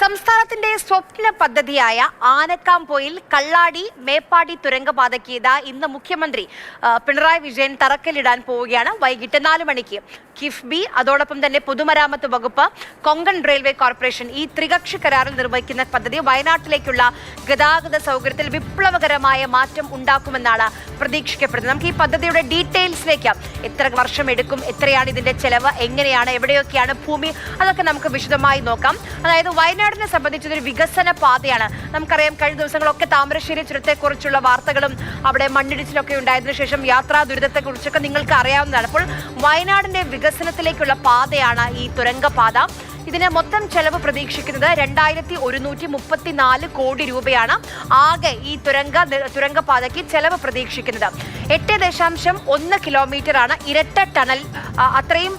സംസ്ഥാനത്തിന്റെ സ്വപ്ന പദ്ധതിയായ ആനക്കാംപൊയിൽ കള്ളാടി മേപ്പാടി തുരങ്കപാതയ്ക്ക് ഇന്ന് മുഖ്യമന്ത്രി പിണറായി വിജയൻ തറക്കല്ലിടാൻ പോവുകയാണ്. വൈകിട്ട് 4 മണിക്ക് കിഫ്ബി, അതോടൊപ്പം തന്നെ പൊതുമരാമത്ത് വകുപ്പ്, കൊങ്കൺ റെയിൽവേ കോർപ്പറേഷൻ ഈ ത്രികക്ഷി കരാറിൽ നിർവഹിക്കുന്ന പദ്ധതി വയനാട്ടിലേക്കുള്ള ഗതാഗത സൗകര്യത്തിൽ വിപ്ലവകരമായ മാറ്റം ഉണ്ടാക്കുമെന്നാണ് പ്രതീക്ഷിക്കപ്പെടുന്നത്. നമുക്ക് ഈ പദ്ധതിയുടെ ഡീറ്റെയിൽസിലേക്ക് എത്ര വർഷം എടുക്കും, എത്രയാണ് ഇതിന്റെ ചെലവ്, എങ്ങനെയാണ്, എവിടെയൊക്കെയാണ് ഭൂമി, അതൊക്കെ നമുക്ക് വിശദമായി നോക്കാം. അതായത് വയനാടിനെ സംബന്ധിച്ചൊരു വികസന പാതയാണ്. നമുക്കറിയാം, കഴിഞ്ഞ ദിവസങ്ങളൊക്കെ താമരശ്ശേരി ചുരത്തെക്കുറിച്ചുള്ള വാർത്തകളും അവിടെ മണ്ണിടിച്ചിലൊക്കെ ഉണ്ടായതിനു ശേഷം യാത്രാ ദുരിതത്തെക്കുറിച്ചൊക്കെ നിങ്ങൾക്ക് അറിയാവുന്നതാണ്. അപ്പോൾ വയനാടിന്റെ വികസനത്തിലേക്കുള്ള പാതയാണ് ഈ തുരങ്കപാത. ഇതിന് മൊത്തം ചെലവ് പ്രതീക്ഷിക്കുന്നത് 2134 കോടി രൂപയാണ്. ആകെ ഈ തുരങ്കപാതയ്ക്ക് ചെലവ് പ്രതീക്ഷിക്കുന്നത് 8.1 കിലോമീറ്ററാണ്. ഇരട്ട ടണൽ, അത്രയും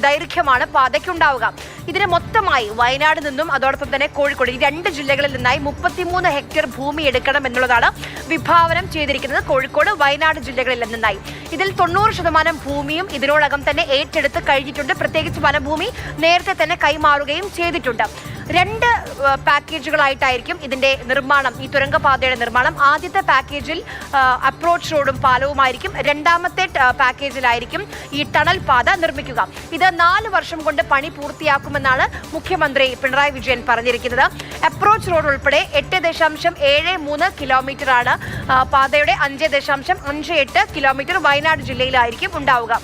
ദൈർഘ്യമാണ് പാതയ്ക്കുണ്ടാവുക. ഇതിന് മൊത്തമായി വയനാട് നിന്നും അതോടൊപ്പം തന്നെ കോഴിക്കോട്, ഈ 2 ജില്ലകളിൽ നിന്നായി 33 ഹെക്ടർ ഭൂമി എടുക്കണം എന്നുള്ളതാണ് വിഭാവനം ചെയ്തിരിക്കുന്നത്. കോഴിക്കോട്, വയനാട് ജില്ലകളിൽ നിന്നായി ഇതിൽ 90% ഭൂമിയും ഇതിനോടകം തന്നെ ഏറ്റെടുത്ത് കഴിഞ്ഞിട്ടുണ്ട്. പ്രത്യേകിച്ച് വനഭൂമി നേരത്തെ തന്നെ കൈമാറുകയും ചെയ്തിട്ടുണ്ട്. 2 പാക്കേജുകളായിട്ടായിരിക്കും ഇതിന്റെ നിർമ്മാണം, ഈ തുരങ്കപാതയുടെ നിർമ്മാണം. ആദ്യത്തെ പാക്കേജിൽ അപ്രോച്ച് റോഡും പാലവുമായിരിക്കും. രണ്ടാമത്തെ പാക്കേജിലായിരിക്കും ഈ ടണൽ പാത നിർമ്മിക്കുക. ഇത് 4 വർഷം കൊണ്ട് പണി പൂർത്തിയാക്കുമെന്നാണ് മുഖ്യമന്ത്രി പിണറായി വിജയൻ പറഞ്ഞിരിക്കുന്നത്. അപ്രോച്ച് റോഡ് ഉൾപ്പെടെ 8.73 കിലോമീറ്ററാണ് പാതയുടെ. 5.58 കിലോമീറ്റർ വയനാട് ജില്ലയിലായിരിക്കും ഉണ്ടാവുക.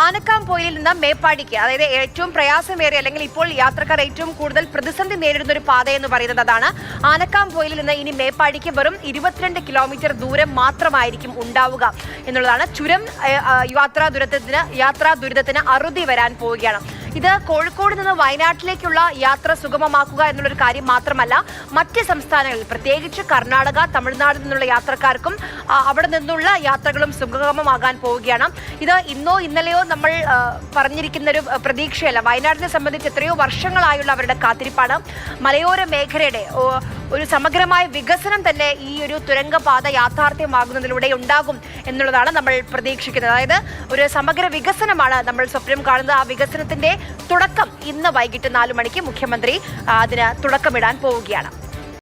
ആനക്കാംപൊയിലിൽ നിന്ന് മേപ്പാടിക്ക്, അതായത് ഏറ്റവും പ്രയാസമേറിയ അല്ലെങ്കിൽ ഇപ്പോൾ യാത്രക്കാർ ഏറ്റവും കൂടുതൽ പ്രതിസന്ധി നേരിടുന്ന ഒരു പാത എന്ന് പറയുന്നത് അതാണ്. ആനക്കാംപൊയിലിൽ നിന്ന് ഇനി മേപ്പാടിക്ക് വെറും 22 കിലോമീറ്റർ ദൂരം മാത്രമായിരിക്കും ഉണ്ടാവുക എന്നുള്ളതാണ്. ചുരം യാത്രാ ദുരിതത്തിന് അറുതി വരാൻ പോവുകയാണ്. ഇത് കോഴിക്കോട് നിന്ന് വയനാട്ടിലേക്കുള്ള യാത്ര സുഗമമാക്കുക എന്നുള്ളൊരു കാര്യം മാത്രമല്ല, മറ്റ് സംസ്ഥാനങ്ങളിൽ പ്രത്യേകിച്ച് കർണാടക, തമിഴ്നാട് നിന്നുള്ള യാത്രക്കാർക്കും അവിടെ നിന്നുള്ള യാത്രകളും സുഗമമാകാൻ പോവുകയാണ്. ഇത് ഇന്നോ ഇന്നലെയോ നമ്മൾ പറഞ്ഞിരിക്കുന്ന ഒരു പ്രതീക്ഷയല്ല. വയനാടിനെ സംബന്ധിച്ച് എത്രയോ വർഷങ്ങളായുള്ള അവരുടെ കാത്തിരിപ്പാണ്. മലയോര മേഖലയുടെ ഒരു സമഗ്രമായ വികസനം തന്നെ ഈ ഒരു തുരങ്കപാത യാഥാർത്ഥ്യമാകുന്നതിലൂടെ ഉണ്ടാകും എന്നുള്ളതാണ് നമ്മൾ പ്രതീക്ഷിക്കുന്നത്. അതായത് ഒരു സമഗ്ര വികസനമാണ് നമ്മൾ സ്വപ്നം കാണുന്നത്. ആ വികസനത്തിന്റെ തുടക്കം ഇന്ന് വൈകിട്ട് 4 മണിക്ക് മുഖ്യമന്ത്രി അതിന് തുടക്കമിടാൻ പോവുകയാണ്.